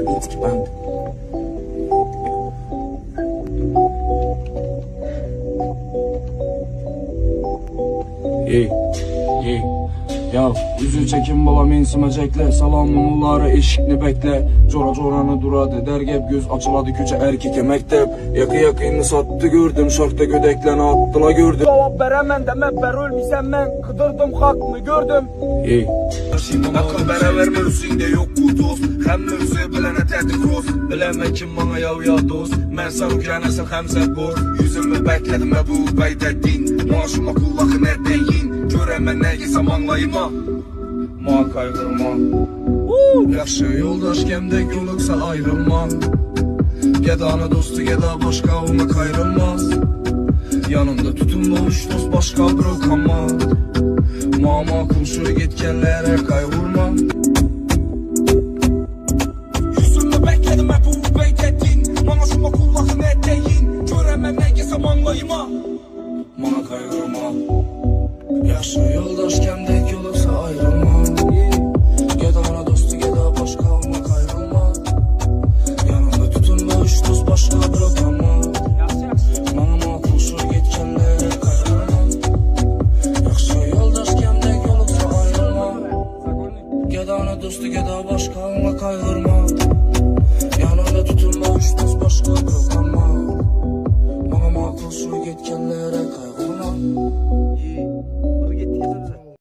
Beats Band. Ya üzü çekim balam insimecekle salamın uları eşikni bekle Cora coranı duradı dergep göz açıladı küçe erkeke mektep Yakı yakını sattı gördüm şarkta gödekleni attıla gördüm Cevap veremem deme ben ölmüşsem ben kıdırdım hakkımı gördüm Akıl beraber mövsünde yok bu dost Hem mövsü bilene tədi kroz Bileme kim bana yav ya dost Mən sarıken asıl həmzə boz Yüzümü bekledim ve bu beydettin Maaşıma kullakı neredeyin Göremem ne yesem anlayma Ma kaygırma Yaxşı yoldaş gemdek yoluksa ayrılma Gedanı dostu geda başka ona kayrılmaz Yanımda tutun boş dost başka bırakamaz Mama kurşu gitkenlere kaygırma Yüzümü bekledim hep bu beydettin Maaşıma kullakı neredeyin Göremem ne yesem anlayma Ma kaygırma Yaxşı yoldaş kemdek yoluksa ayrılma Gedana dostu geda başka ona kayrılma Yanında tutunma üç dost başka bırakama Mama kurşu gitkenlere kayrılma Yaxşı yoldaş kemdek yoluksa ayrılma Gedana dostu geda başka ona kayrılma Yanında tutunma üç dost başka bırakama Mama kurşu gitkenlere